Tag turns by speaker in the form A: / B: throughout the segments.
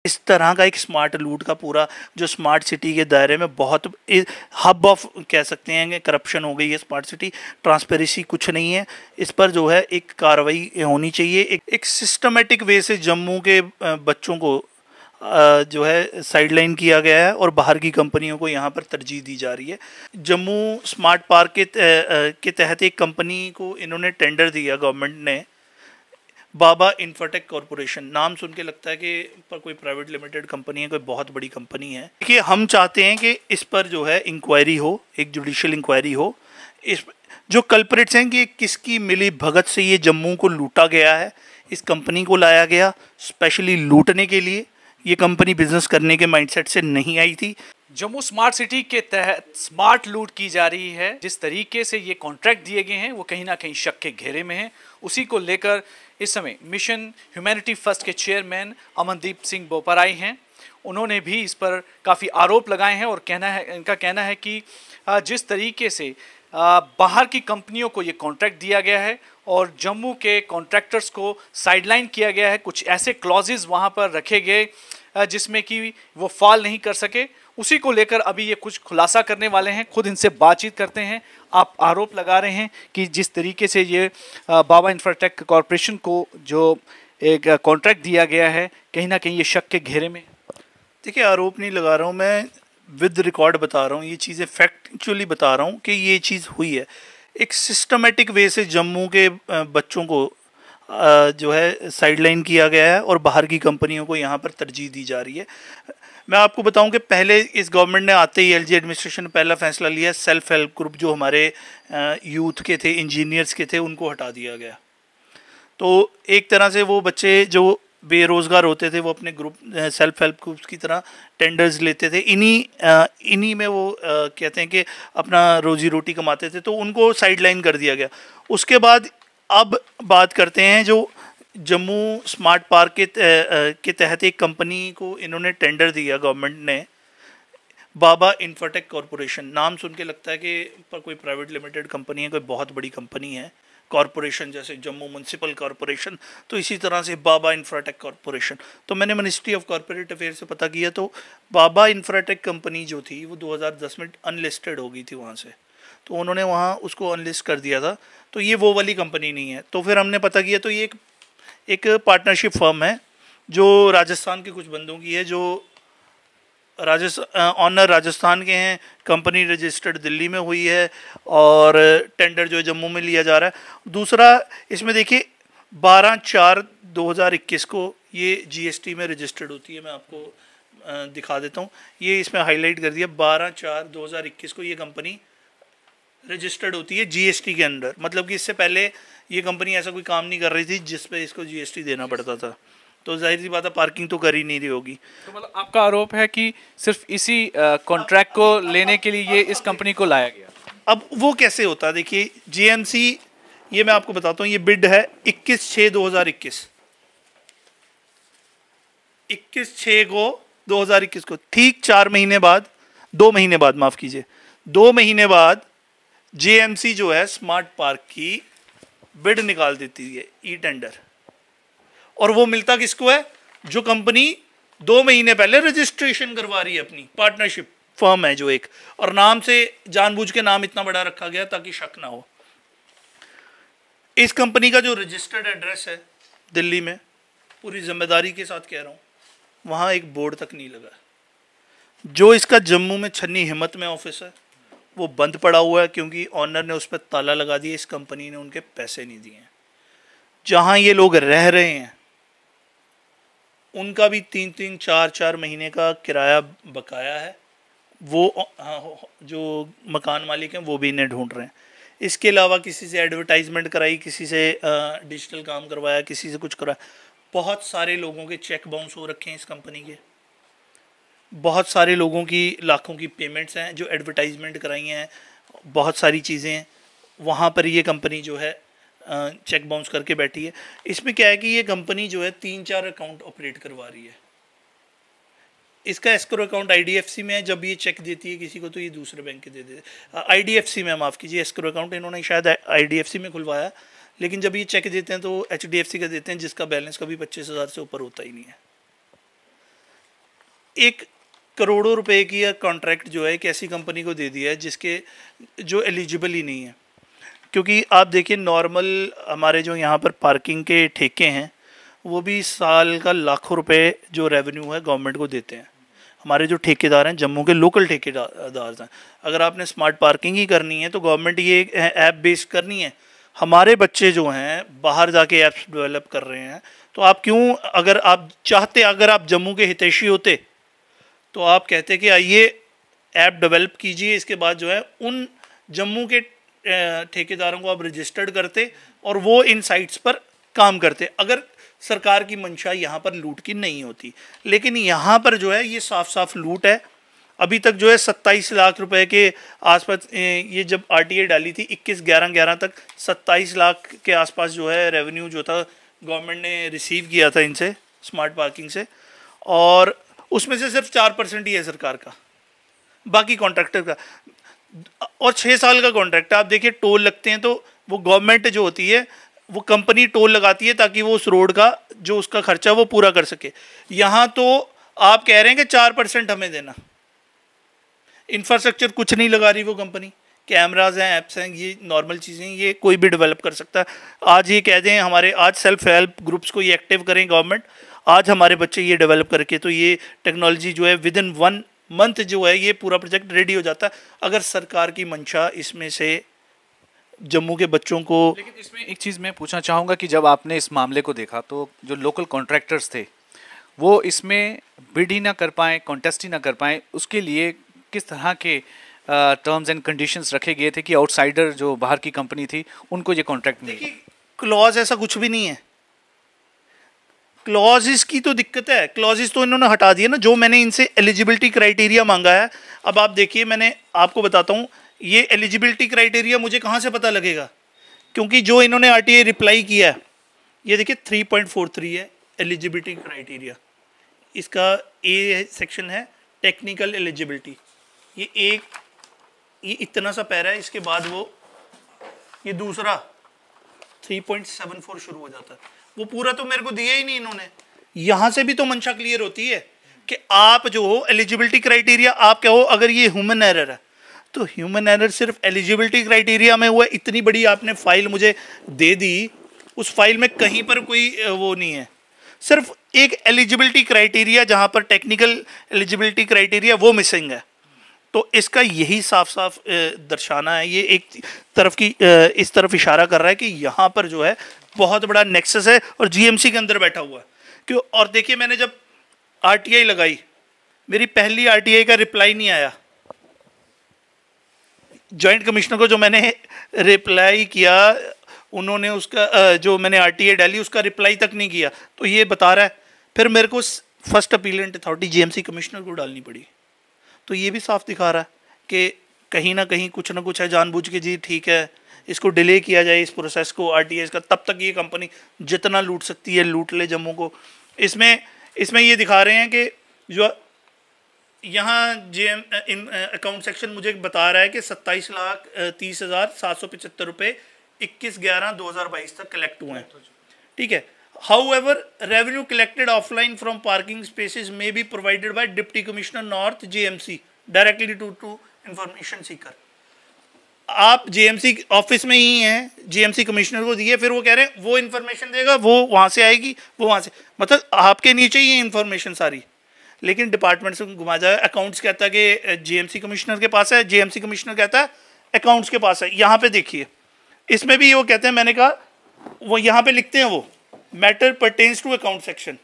A: इस तरह का एक स्मार्ट लूट का पूरा जो स्मार्ट सिटी के दायरे में बहुत हब ऑफ कह सकते हैं कि करप्शन हो गई है स्मार्ट सिटी। ट्रांसपेरेंसी कुछ नहीं है इस पर, जो है एक कार्रवाई होनी चाहिए। एक सिस्टमेटिक वे से जम्मू के बच्चों को जो है साइडलाइन किया गया है और बाहर की कंपनियों को यहाँ पर तरजीह दी जा रही है। जम्मू स्मार्ट पार्क के तहत एक कंपनी को इन्होंने टेंडर दिया, गवर्नमेंट ने, बाबा इंफ्राटेक कॉरपोरेशन। नाम सुन के लगता है कि पर कोई प्राइवेट लिमिटेड कंपनी है, कोई बहुत बड़ी कंपनी है। देखिए, हम चाहते हैं कि इस पर जो है इंक्वायरी हो, एक जुडिशियल इंक्वायरी हो। इस जो कल्प्रिट्स हैं कि किसकी मिली भगत से ये जम्मू को लूटा गया है, इस कंपनी को लाया गया स्पेशली लूटने के लिए। ये कंपनी बिजनेस करने के माइंडसेट से नहीं आई थी।
B: जम्मू स्मार्ट सिटी के तहत स्मार्ट लूट की जा रही है। जिस तरीके से ये कॉन्ट्रैक्ट दिए गए हैं वो कहीं ना कहीं शक के घेरे में है। उसी को लेकर इस समय मिशन ह्यूमैनिटी फर्स्ट के चेयरमैन अमनदीप सिंह बोपराई हैं। उन्होंने भी इस पर काफ़ी आरोप लगाए हैं और इनका कहना है कि जिस तरीके से बाहर की कंपनियों को ये कॉन्ट्रैक्ट दिया गया है और जम्मू के कॉन्ट्रैक्टर्स को साइडलाइन किया गया है, कुछ ऐसे क्लॉजेज वहाँ पर रखे गए जिसमें कि वो फॉल नहीं कर सके। उसी को लेकर अभी ये कुछ खुलासा करने वाले हैं, खुद इनसे बातचीत करते हैं। आप आरोप लगा रहे हैं कि जिस तरीके से ये बाबा इंफ्राटेक कॉरपोरेशन को जो एक कॉन्ट्रैक्ट दिया गया है, कहीं ना कहीं ये शक के घेरे में।
A: देखिए, आरोप नहीं लगा रहा हूँ मैं, विद रिकॉर्ड बता रहा हूँ, ये चीज़ें फैक्चुअली बता रहा हूँ कि ये चीज़ हुई है। एक सिस्टमेटिक वे से जम्मू के बच्चों को जो है साइडलाइन किया गया है और बाहर की कंपनियों को यहाँ पर तरजीह दी जा रही है। मैं आपको बताऊं कि पहले इस गवर्नमेंट ने आते ही एलजी एडमिनिस्ट्रेशन ने पहला फैसला लिया, सेल्फ हेल्प ग्रुप जो हमारे यूथ के थे, इंजीनियर्स के थे, उनको हटा दिया गया। तो एक तरह से वो बच्चे जो बेरोज़गार होते थे वो अपने ग्रुप सेल्फ हेल्प ग्रुप्स की तरह टेंडर्स लेते थे, इन्हीं में वो कहते हैं कि अपना रोजी रोटी कमाते थे, तो उनको साइडलाइन कर दिया गया। उसके बाद अब बात करते हैं जो जम्मू स्मार्ट पार्क के तहत एक कंपनी को इन्होंने टेंडर दिया, गवर्नमेंट ने, बाबा इंफ्राटेक कॉरपोरेशन। नाम सुन के लगता है कि पर कोई प्राइवेट लिमिटेड कंपनी है, कोई बहुत बड़ी कंपनी है। कॉरपोरेशन जैसे जम्मू म्यूनसिपल कॉरपोरेशन, तो इसी तरह से बाबा इंफ्राटेक कॉरपोरेशन। तो मैंने मिनिस्ट्री ऑफ कॉरपोरेट अफेयर से पता किया तो बाबा इंफ्राटेक कंपनी जो थी वो 2010 में अनलिस्टेड हो गई थी वहाँ से, तो उन्होंने वहाँ उसको अनलिस्ट कर दिया था। तो ये वो वाली कंपनी नहीं है। तो फिर हमने पता किया तो ये एक पार्टनरशिप फर्म है जो राजस्थान के कुछ बंदों की है, जो ऑनर राजस्थान के हैं, कंपनी रजिस्टर्ड दिल्ली में हुई है और टेंडर जो है जम्मू में लिया जा रहा है। दूसरा इसमें देखिए 12/4/2021 को ये जीएसटी में रजिस्टर्ड होती है। मैं आपको दिखा देता हूँ, ये इसमें हाईलाइट कर दिया, 12/4/2021 को ये कंपनी रजिस्टर्ड होती है जीएसटी के अंडर। मतलब कि इससे पहले ये कंपनी ऐसा कोई काम नहीं कर रही थी जिस पे इसको जीएसटी देना पड़ता था, तो जाहिर सी बात है पार्किंग तो कर ही नहीं रही होगी।
B: तो मतलब आपका आरोप है कि सिर्फ इसी कॉन्ट्रैक्ट को लेने के लिए ये इस कंपनी को लाया गया।
A: अब वो कैसे होता है, देखिए जीएमसी, ये मैं आपको बताता हूँ, ये बिड है 21/6/2021, 21/6/2021 को, ठीक 4 महीने बाद, 2 महीने बाद, माफ कीजिए, 2 महीने बाद जेएमसी जो है स्मार्ट पार्क की बिड निकाल देती है, ई टेंडर। और वो मिलता किसको है, जो कंपनी 2 महीने पहले रजिस्ट्रेशन करवा रही है, अपनी पार्टनरशिप फर्म है जो एक, और नाम से जानबूझ के नाम इतना बड़ा रखा गया ताकि शक ना हो। इस कंपनी का जो रजिस्टर्ड एड्रेस है दिल्ली में, पूरी जिम्मेदारी के साथ कह रहा हूँ, वहाँ एक बोर्ड तक नहीं लगा। जो इसका जम्मू में छन्नी हिम्मत में ऑफिस है वो बंद पड़ा हुआ है क्योंकि ऑनर ने उस पर ताला लगा दिया, इस कंपनी ने उनके पैसे नहीं दिए। जहाँ ये लोग रह रहे हैं उनका भी 3-3, 4-4 महीने का किराया बकाया है। वो जो मकान मालिक हैं वो भी इन्हें ढूंढ रहे हैं। इसके अलावा किसी से एडवर्टाइजमेंट कराई, किसी से डिजिटल काम करवाया, किसी से कुछ कराया। बहुत सारे लोगों के चेक बाउंस हो रखे हैं इस कंपनी के, बहुत सारे लोगों की लाखों की पेमेंट्स हैं जो एडवर्टाइजमेंट कराई हैं, बहुत सारी चीज़ें हैं। वहाँ पर ये कंपनी जो है चेक बाउंस करके बैठी है। इसमें क्या है कि ये कंपनी जो है 3-4 अकाउंट ऑपरेट करवा रही है। इसका एस्क्रो अकाउंट आईडीएफसी में है, जब ये चेक देती है किसी को तो ये दूसरे बैंक के दे देते, आईडीएफसी में, माफ़ कीजिए, एस्क्रो अकाउंट इन्होंने शायद आईडीएफसी में खुलवाया, लेकिन जब ये चेक देते हैं तो एचडीएफसी का देते हैं जिसका बैलेंस कभी 25,000 से ऊपर होता ही नहीं है। एक करोड़ों रुपए की या कॉन्ट्रैक्ट जो है एक ऐसी कंपनी को दे दिया है जिसके जो एलिजिबल ही नहीं है। क्योंकि आप देखिए नॉर्मल हमारे जो यहाँ पर पार्किंग के ठेके हैं वो भी साल का लाखों रुपए जो रेवेन्यू है गवर्नमेंट को देते हैं। हमारे जो ठेकेदार हैं जम्मू के लोकल ठेकेदार हैं, अगर आपने स्मार्ट पार्किंग ही करनी है तो गवर्नमेंट ये ऐप बेस्ड करनी है। हमारे बच्चे जो हैं बाहर जाके ऐप्स डेवलप कर रहे हैं, तो आप क्यों, अगर आप चाहते, अगर आप जम्मू के हितैषी होते तो आप कहते कि आइए ऐप डेवलप कीजिए, इसके बाद जो है उन जम्मू के ठेकेदारों को आप रजिस्टर्ड करते और वो इन साइट्स पर काम करते, अगर सरकार की मंशा यहाँ पर लूट की नहीं होती। लेकिन यहाँ पर जो है ये साफ साफ लूट है। अभी तक जो है 27 लाख रुपए के आसपास, ये जब आरटीआई डाली थी 21/11/11 तक 27 लाख के आसपास जो है रेवेन्यू जो था गवर्नमेंट ने रिसीव किया था इनसे, स्मार्ट पार्किंग से, और उसमें से सिर्फ 4% ही है सरकार का, बाकी कॉन्ट्रैक्टर का। और 6 साल का कॉन्ट्रैक्ट है। आप देखिए टोल लगते हैं तो वो गवर्नमेंट जो होती है वो कंपनी टोल लगाती है ताकि वो उस रोड का जो उसका खर्चा वो पूरा कर सके। यहाँ तो आप कह रहे हैं कि 4% हमें देना, इंफ्रास्ट्रक्चर कुछ नहीं लगा रही वो कंपनी, कैमराज हैं, ऐप्स हैं, ये नॉर्मल चीज़ें, ये कोई भी डेवलप कर सकता है। आज ये कह दें हमारे, आज सेल्फ हेल्प ग्रुप्स को ये एक्टिव करें गवर्नमेंट, आज हमारे बच्चे ये डेवलप करके, तो ये टेक्नोलॉजी जो है विद इन 1 मंथ जो है ये पूरा प्रोजेक्ट रेडी हो जाता है, अगर सरकार की मंशा इसमें से जम्मू के बच्चों को।
B: लेकिन इसमें एक चीज़ मैं पूछना चाहूँगा कि जब आपने इस मामले को देखा तो जो लोकल कॉन्ट्रैक्टर्स थे वो इसमें बिड ही ना कर पाएँ, कॉन्टेस्ट ही ना कर पाएँ, उसके लिए किस तरह के टर्म्स एंड कंडीशंस रखे गए थे कि आउटसाइडर जो बाहर की कंपनी थी उनको ये कॉन्ट्रैक्ट मिले?
A: देखिए क्लॉज ऐसा कुछ भी नहीं है, क्लॉजेस की तो दिक्कत है, क्लॉजेस तो इन्होंने हटा दिए ना, जो मैंने इनसे एलिजिबिलिटी क्राइटेरिया मांगा है। अब आप देखिए, मैंने आपको बताता हूँ ये एलिजिबिलिटी क्राइटेरिया मुझे कहाँ से पता लगेगा, क्योंकि जो इन्होंने आरटीआई रिप्लाई किया है ये देखिए 3.43 है एलिजिबिलिटी क्राइटेरिया, इसका ए सेक्शन है टेक्निकल एलिजिबिलिटी, ये इतना सा पैरा है, इसके बाद वो ये दूसरा 3.74 शुरू हो जाता है, वो पूरा तो मेरे को दिया ही नहीं इन्होंने। यहां से भी तो मंशा क्लियर होती है कि आप जो हो एलिजिबिलिटी क्राइटेरिया, आप क्या हो, अगर ये ह्यूमन एरर है तो ह्यूमन एरर सिर्फ एलिजिबिलिटी क्राइटेरिया में हुआ, इतनी बड़ी आपने फाइल मुझे दे दी, उस फाइल में कहीं पर कोई वो नहीं है, सिर्फ एक एलिजिबिलिटी क्राइटेरिया जहां पर टेक्निकल एलिजिबिलिटी क्राइटेरिया वो मिसिंग है। तो इसका यही साफ साफ दर्शाना है, ये एक तरफ की इस तरफ इशारा कर रहा है कि यहाँ पर जो है बहुत बड़ा नेक्सस है और जीएमसी के अंदर बैठा हुआ है। क्यों? और देखिए मैंने जब आरटीआई लगाई, मेरी पहली आरटीआई का रिप्लाई नहीं आया, जॉइंट कमिश्नर को जो मैंने रिप्लाई किया उन्होंने उसका जो मैंने आरटीआई डाली उसका रिप्लाई तक नहीं किया, तो ये बता रहा है। फिर मेरे को first appellate authority GMC commissioner को डालनी पड़ी, तो ये भी साफ दिखा रहा है कि कहीं ना कहीं कुछ ना कुछ है, जानबूझ के जी ठीक है इसको डिले किया जाए इस प्रोसेस को आरटीआई का, तब तक ये कंपनी जितना लूट सकती है लूट ले जम्मू को। इसमें ये दिखा रहे हैं कि जो यहाँ अकाउंट सेक्शन मुझे बता रहा है कि 27,30,775 रुपये 21/11/2022 तक कलेक्ट हुए हैं, ठीक है। However, revenue collected offline from parking spaces may be provided by Deputy Commissioner North JMC directly to information seeker. आप JMC ऑफिस में ही हैं, JMC कमिश्नर को दिए, फिर वो कह रहे हैं वो इन्फॉर्मेशन देगा, वो वहाँ से आएगी, वो वहाँ से, मतलब आपके नीचे ही है इन्फॉर्मेशन सारी, लेकिन डिपार्टमेंट से घुमा जाए। अकाउंट्स कहता है कि JMC कमिश्नर के पास है, JMC कमिश्नर कहता है अकाउंट्स के पास है। यहाँ पे देखिए इसमें भी वो कहते हैं, मैंने कहा वो यहाँ पे लिखते हैं वो matter pertains to account section,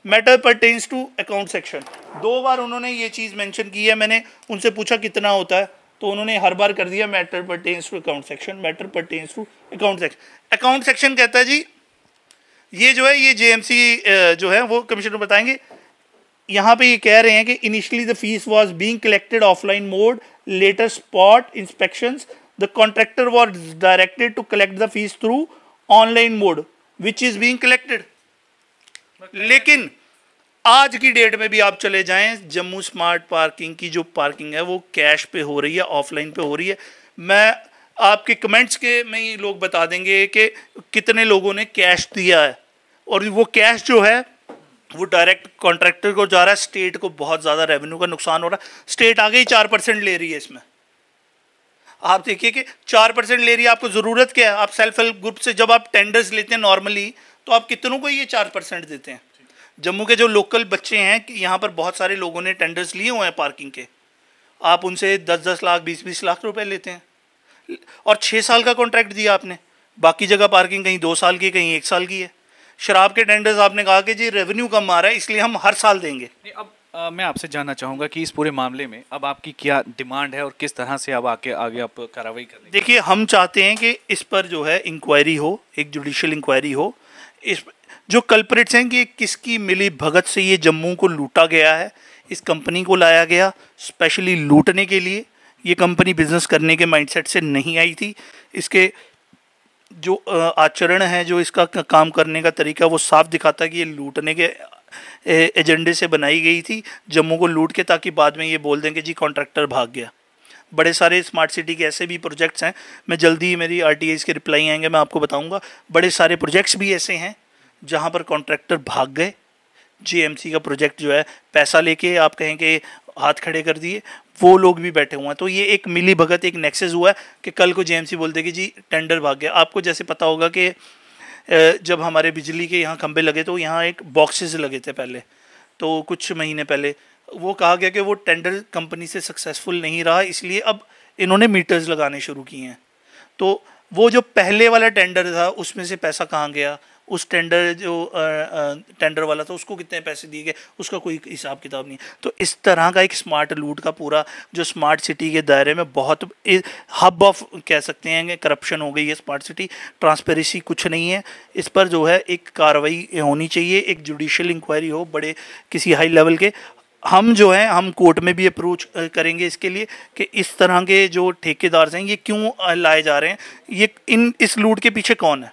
A: matter pertains to account section, 2 बार उन्होंने ये चीज़ मेंशन की है। मैंने उनसे पूछा कितना होता है, तो उन्होंने हर बार कर दिया matter pertains to account section, matter pertains to account section. Account section कहता है जी ये जो है ये जेएमसी जो है वो कमिश्नर बताएंगे। यहाँ पे ये कह रहे हैं कि initially the fees was being collected offline mode, later spot inspections, the contractor was directed to collect the fees through online mode which is being collected. लेकिन आज की डेट में भी आप चले जाएं, जम्मू स्मार्ट पार्किंग की जो पार्किंग है वो कैश पे हो रही है, ऑफलाइन पे हो रही है। मैं आपके कमेंट्स के में ही लोग बता देंगे कि कितने लोगों ने कैश दिया है, और वो कैश जो है वो डायरेक्ट कॉन्ट्रैक्टर को जा रहा है, स्टेट को बहुत ज़्यादा रेवेन्यू का नुकसान हो रहा है। स्टेट आगे ही 4% ले रही है इसमें। आप देखिए कि 4% ले रही है, आपको ज़रूरत क्या है? आप सेल्फ हेल्प ग्रुप से जब आप टेंडर्स लेते हैं नॉर्मली, तो आप कितनों को ये 4% देते हैं? जम्मू के जो लोकल बच्चे हैं, यहाँ पर बहुत सारे लोगों ने टेंडर्स लिए हुए हैं पार्किंग के, आप उनसे 10-10 लाख 20-20 लाख रुपए लेते हैं और 6 साल का कॉन्ट्रैक्ट दिया आपने। बाकी जगह पार्किंग कहीं 2 साल की, कहीं 1 साल की है। शराब के टेंडर्स आपने कहा कि जी रेवेन्यू कम आ रहा है इसलिए हम हर साल देंगे।
B: अब मैं आपसे जानना चाहूँगा कि इस पूरे मामले में अब आपकी क्या डिमांड है और किस तरह से अब आगे आप कार्रवाई करेंगे?
A: देखिए, हम चाहते हैं कि इस पर जो है इंक्वायरी हो, एक जुडिशियल इंक्वायरी हो। इस जो कल्प्रिट्स हैं कि किसकी मिली भगत से ये जम्मू को लूटा गया है, इस कंपनी को लाया गया स्पेशली लूटने के लिए। ये कंपनी बिजनेस करने के माइंडसेट से नहीं आई थी। इसके जो आचरण है, जो इसका काम करने का तरीका, वो साफ दिखाता है कि ये लूटने के एजेंडे से बनाई गई थी, जम्मू को लूट के, ताकि बाद में ये बोल दें कि जी कॉन्ट्रैक्टर भाग गया। बड़े सारे स्मार्ट सिटी के ऐसे भी प्रोजेक्ट्स हैं, मैं जल्दी ही मेरी RTIs के रिप्लाई आएंगे, मैं आपको बताऊंगा। बड़े सारे प्रोजेक्ट्स भी ऐसे हैं जहां पर कॉन्ट्रैक्टर भाग गए। JMC का प्रोजेक्ट जो है, पैसा लेके आप कहें कि हाथ खड़े कर दिए, वो लोग भी बैठे हुए हैं। तो ये एक मिली भगत, एक नेक्सस हुआ है कि कल को JMC बोल दे कि जी टेंडर भाग गया। आपको जैसे पता होगा कि जब हमारे बिजली के यहाँ खंबे लगे तो यहाँ एक बॉक्सेस लगे थे पहले, तो कुछ महीने पहले वो कहा गया कि वो टेंडर कंपनी से सक्सेसफुल नहीं रहा, इसलिए अब इन्होंने मीटर्स लगाने शुरू किए हैं। तो वो जो पहले वाला टेंडर था उसमें से पैसा कहाँ गया, उस टेंडर जो टेंडर वाला था उसको कितने पैसे दिए गए, उसका कोई हिसाब किताब नहीं। तो इस तरह का एक स्मार्ट लूट का पूरा जो स्मार्ट सिटी के दायरे में बहुत हब ऑफ कह सकते हैं कि करप्शन हो गई है स्मार्ट सिटी। ट्रांसपेरेंसी कुछ नहीं है। इस पर जो है एक कार्रवाई होनी चाहिए, एक जुडिशियल इंक्वायरी हो बड़े किसी हाई लेवल के। हम जो है हम कोर्ट में भी अप्रोच करेंगे इसके लिए कि इस तरह के जो ठेकेदार हैं ये क्यों लाए जा रहे हैं, ये इस लूट के पीछे कौन है।